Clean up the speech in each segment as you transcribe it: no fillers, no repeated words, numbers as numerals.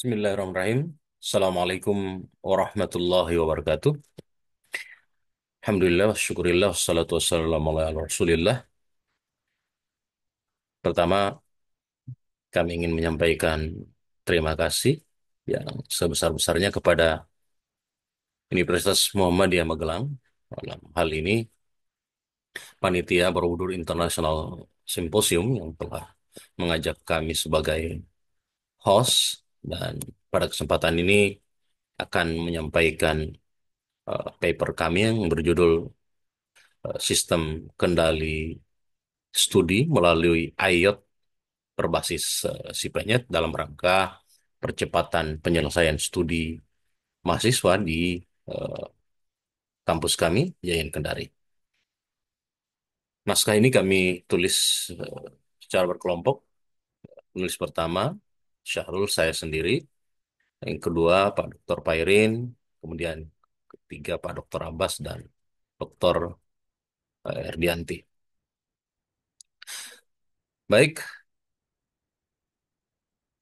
Bismillahirrahmanirrahim. Assalamualaikum warahmatullahi wabarakatuh. Alhamdulillah, syukurillah, wassalatu wassalamu ala rasulillah. Pertama, kami ingin menyampaikan terima kasih yang sebesar-besarnya kepada Universitas Muhammadiyah Magelang. Dalam hal ini, Panitia Borobudur International Symposium yang telah mengajak kami sebagai host, dan pada kesempatan ini akan menyampaikan paper kami yang berjudul Sistem Kendali Studi melalui IOT berbasis SIPENET dalam rangka percepatan penyelesaian studi mahasiswa di eh, kampus kami, Yayan Kendari. Naskah ini kami tulis eh, secara berkelompok. Penulis pertama, Syahrul, saya sendiri. Yang kedua, Pak Dr. Pairin. Kemudian ketiga, Pak Dr. Abbas dan Dr. Erdianti. Baik,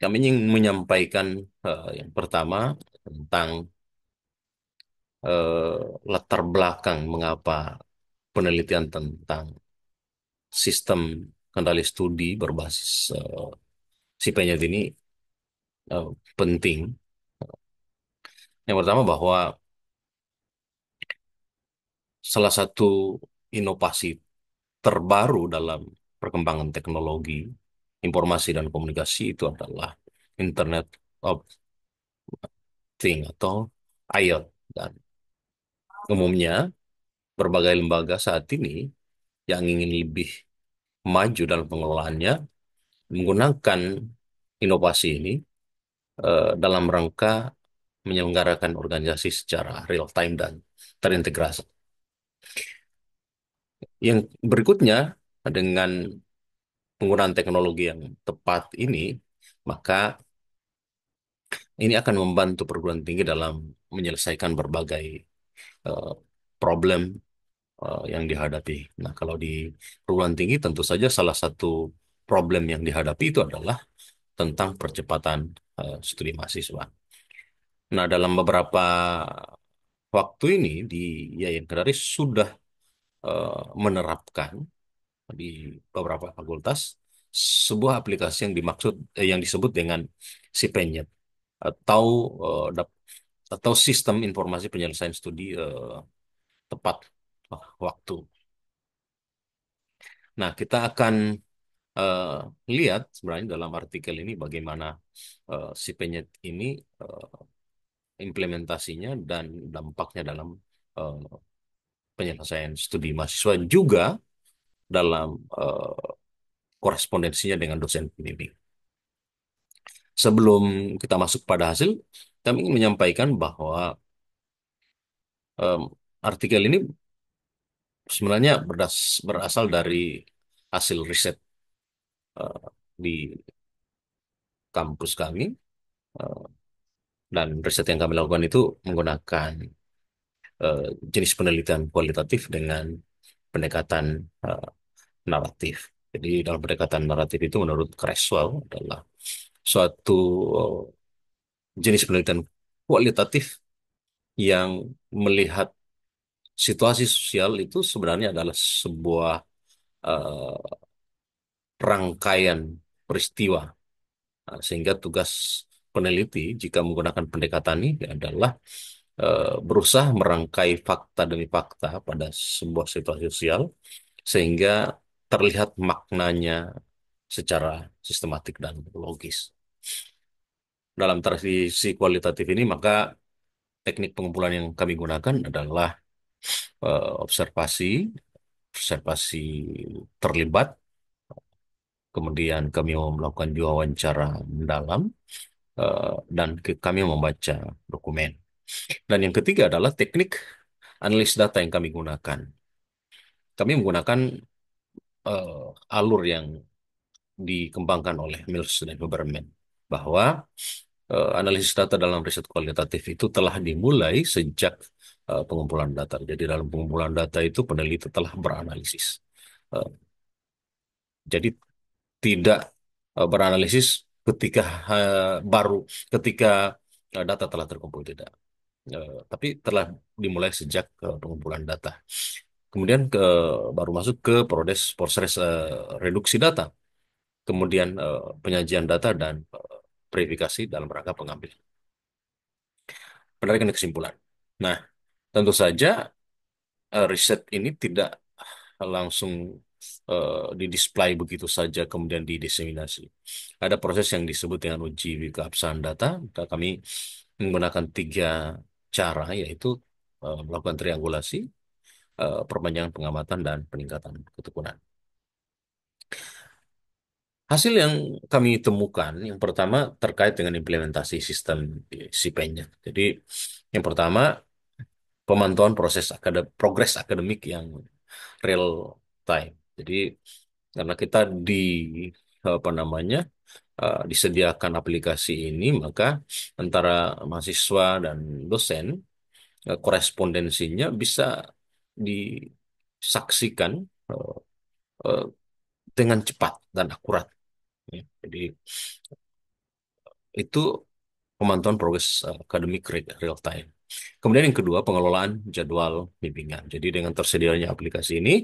kami ingin menyampaikan yang pertama tentang eh, latar belakang mengapa penelitian tentang sistem kendali studi berbasis SIPENET ini penting. Yang pertama bahwa salah satu inovasi terbaru dalam perkembangan teknologi informasi dan komunikasi itu adalah Internet of Things atau IoT. Dan umumnya berbagai lembaga saat ini yang ingin lebih maju dalam pengelolaannya menggunakan inovasi ini dalam rangka menyelenggarakan organisasi secara real time dan terintegrasi. Yang berikutnya, dengan penggunaan teknologi yang tepat ini, maka ini akan membantu perguruan tinggi dalam menyelesaikan berbagai eh, problem yang dihadapi. Nah, kalau di perguruan tinggi tentu saja salah satu problem yang dihadapi itu adalah tentang percepatan studi mahasiswa. Nah, dalam beberapa waktu ini di Yayan Kendari sudah menerapkan di beberapa fakultas sebuah aplikasi yang yang disebut dengan SIPENYET atau atau Sistem Informasi Penyelesaian Studi Tepat Waktu. Nah, kita akan eh, lihat sebenarnya dalam artikel ini bagaimana SIPENYET ini eh, implementasinya dan dampaknya dalam eh, penyelesaian studi mahasiswa juga dalam korespondensinya dengan dosen pembimbing. Sebelum kita masuk pada hasil, kami ingin menyampaikan bahwa em, artikel ini sebenarnya berasal dari hasil riset eh, di kampus kami, eh, dan riset yang kami lakukan itu menggunakan eh, jenis penelitian kualitatif dengan pendekatan eh, naratif. Jadi dalam pendekatan naratif itu menurut Creswell adalah suatu eh, jenis penelitian kualitatif yang melihat situasi sosial itu sebenarnya adalah sebuah eh, rangkaian peristiwa. Nah, sehingga tugas peneliti jika menggunakan pendekatan ini adalah berusaha merangkai fakta demi fakta pada sebuah situasi sosial sehingga terlihat maknanya secara sistematik dan logis. Dalam transisi kualitatif ini, maka teknik pengumpulan yang kami gunakan adalah observasi, observasi terlibat, kemudian kami mau melakukan juga wawancara mendalam, dan kami membaca dokumen. Dan yang ketiga adalah teknik analis data yang kami gunakan. Kami menggunakan alur yang dikembangkan oleh Mills dan Huberman, bahwa analisis data dalam riset kualitatif itu telah dimulai sejak pengumpulan data. Jadi dalam pengumpulan data itu peneliti telah beranalisis. Eh, jadi tidak beranalisis ketika baru ketika data telah terkumpul tidak. Tapi telah dimulai sejak pengumpulan data. Kemudian baru masuk ke proses reduksi data, kemudian penyajian data dan verifikasi dalam rangka pengambilan penarikan kesimpulan. Nah, tentu saja riset ini tidak langsung didisplay begitu saja kemudian didiseminasi. Ada proses yang disebut dengan uji keabsahan data. Kami menggunakan tiga cara, yaitu melakukan triangulasi, perpanjangan pengamatan, dan peningkatan ketekunan. Hasil yang kami temukan, yang pertama terkait dengan implementasi sistem CPEN-nya. Jadi, yang pertama, pemantauan progres akademik yang real time. Jadi, karena kita apa namanya, disediakan aplikasi ini, maka antara mahasiswa dan dosen, korespondensinya bisa disaksikan eh, eh, dengan cepat dan akurat. Ya. Jadi itu pemantauan progres akademik real time. Kemudian yang kedua, pengelolaan jadwal bimbingan. Jadi dengan tersedianya aplikasi ini,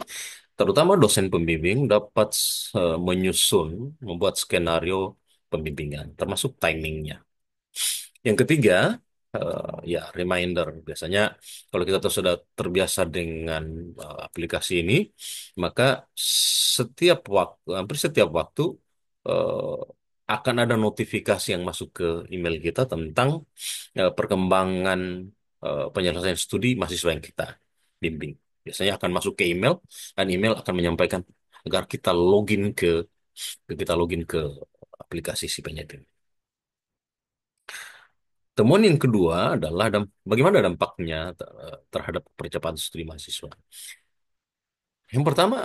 terutama dosen pembimbing dapat membuat skenario pembimbingan, termasuk timingnya. Yang ketiga, ya reminder. Biasanya kalau kita sudah terbiasa dengan aplikasi ini, maka hampir setiap waktu eh, akan ada notifikasi yang masuk ke email kita tentang perkembangan penyelesaian studi mahasiswa yang kita bimbing. Biasanya akan masuk ke email dan email akan menyampaikan agar kita login ke aplikasi si penyedia. Temuan yang kedua adalah bagaimana dampaknya terhadap percepatan studi mahasiswa. Yang pertama,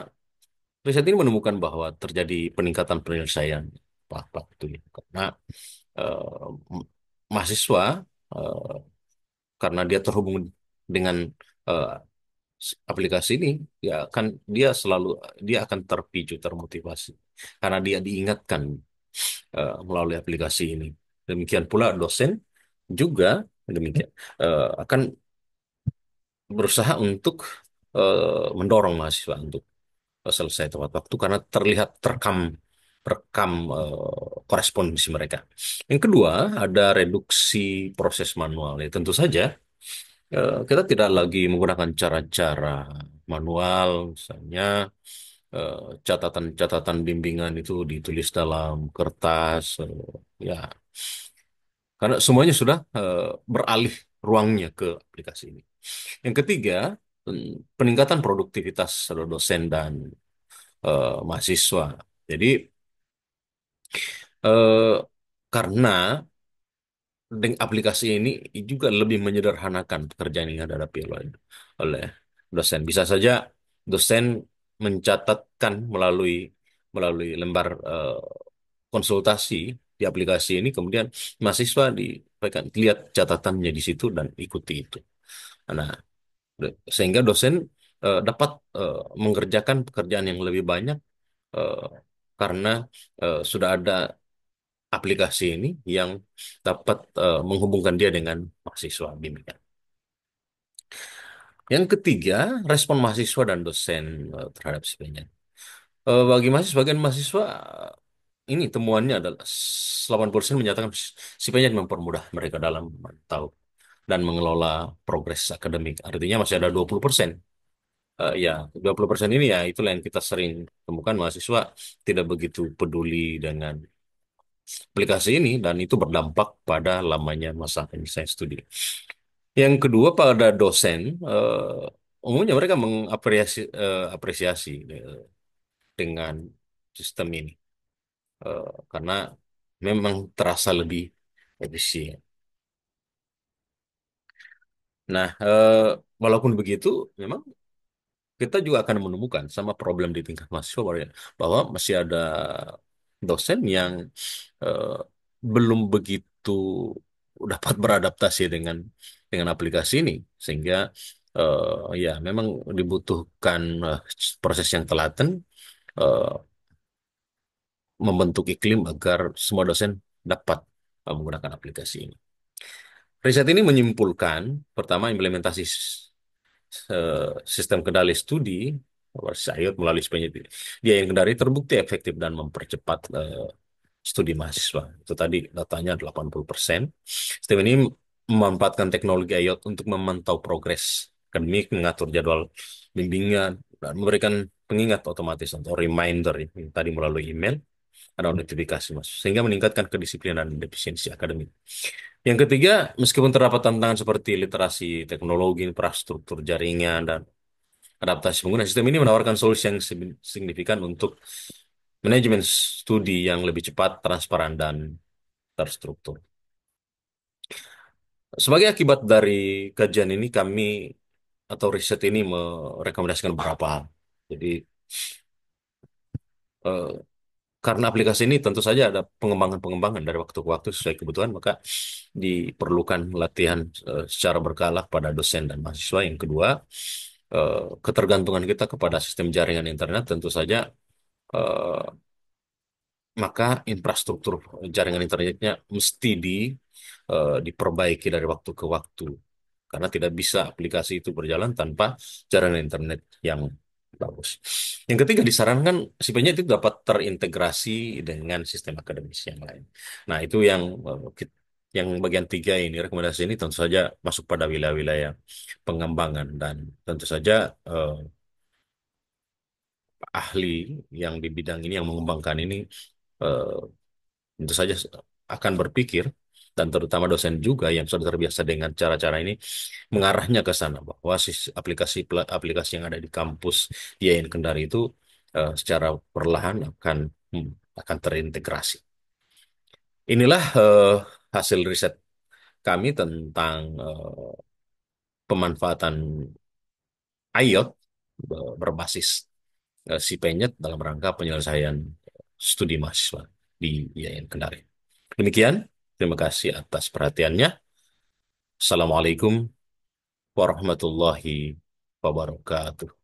riset ini menemukan bahwa terjadi peningkatan penyelesaian waktu ya. Karena eh, mahasiswa eh, karena dia terhubung dengan eh, aplikasi ini, ya akan dia akan terpicu, termotivasi karena dia diingatkan melalui aplikasi ini. Demikian pula dosen juga demikian akan berusaha untuk mendorong mahasiswa untuk selesai tepat waktu karena terlihat rekam korespondensi mereka. Yang kedua, ada reduksi proses manual. Ya, tentu saja kita tidak lagi menggunakan cara-cara manual, misalnya eh, catatan-catatan bimbingan itu ditulis dalam kertas, ya, karena semuanya sudah beralih ruangnya ke aplikasi ini. Yang ketiga, peningkatan produktivitas dosen dan mahasiswa. Jadi eh, karena dengan aplikasi ini juga lebih menyederhanakan pekerjaan yang dihadapi oleh dosen. Bisa saja dosen mencatatkan melalui lembar konsultasi di aplikasi ini, kemudian mahasiswa lihat catatannya di situ dan ikuti itu. Nah, sehingga dosen dapat mengerjakan pekerjaan yang lebih banyak eh, karena sudah ada aplikasi ini yang dapat menghubungkan dia dengan mahasiswa bimbingan. Yang ketiga, respon mahasiswa dan dosen terhadap SIP-nya. Bagi sebagian mahasiswa ini temuannya adalah 80% menyatakan SIP-nya mempermudah mereka dalam memantau dan mengelola progres akademik. Artinya masih ada 20%. Ya, 20% ini ya itulah yang kita sering temukan mahasiswa tidak begitu peduli dengan aplikasi ini dan itu berdampak pada lamanya masa penyelesaian studi. Yang kedua pada dosen, umumnya mereka apresiasi dengan sistem ini karena memang terasa lebih efisien. Nah, walaupun begitu, memang kita juga akan menemukan sama problem di tingkat mahasiswa bahwa masih ada dosen yang eh, belum begitu dapat beradaptasi dengan aplikasi ini sehingga ya memang dibutuhkan proses yang telaten, eh, membentuk iklim agar semua dosen dapat menggunakan aplikasi ini. Riset ini menyimpulkan, pertama, implementasi sistem kendali studi berbasis IoT melalui biaya kendali terbukti efektif dan mempercepat studi mahasiswa. Itu tadi datanya 80%. Sistem ini memanfaatkan teknologi IoT untuk memantau progres akademik, mengatur jadwal bimbingan, dan memberikan pengingat otomatis atau reminder yang tadi melalui email ada notifikasi mas, sehingga meningkatkan kedisiplinan dan efisiensi akademik. Yang ketiga, meskipun terdapat tantangan seperti literasi teknologi, infrastruktur jaringan, dan adaptasi pengguna, sistem ini menawarkan solusi yang signifikan untuk manajemen studi yang lebih cepat, transparan, dan terstruktur. Sebagai akibat dari kajian ini, kami atau riset ini merekomendasikan beberapa hal. Jadi, eh, karena aplikasi ini tentu saja ada pengembangan-pengembangan dari waktu ke waktu sesuai kebutuhan, maka diperlukan latihan secara berkala pada dosen dan mahasiswa. Yang kedua, ketergantungan kita kepada sistem jaringan internet tentu saja, eh, maka infrastruktur jaringan internetnya mesti diperbaiki dari waktu ke waktu. Karena tidak bisa aplikasi itu berjalan tanpa jaringan internet yang bagus. Yang ketiga, disarankan sipanya itu dapat terintegrasi dengan sistem akademis yang lain. Nah, itu yang bagian tiga ini, rekomendasi ini tentu saja masuk pada wilayah-wilayah pengembangan dan tentu saja eh, ahli yang di bidang ini yang mengembangkan ini eh, tentu saja akan berpikir dan terutama dosen juga yang sudah terbiasa dengan cara-cara ini mengarahnya ke sana bahwa aplikasi yang ada di kampus di IAIN Kendari itu secara perlahan akan terintegrasi. Inilah hasil riset kami tentang pemanfaatan IoT berbasis si penyet dalam rangka penyelesaian studi mahasiswa di IAIN Kendari. Demikian, terima kasih atas perhatiannya. Assalamualaikum warahmatullahi wabarakatuh.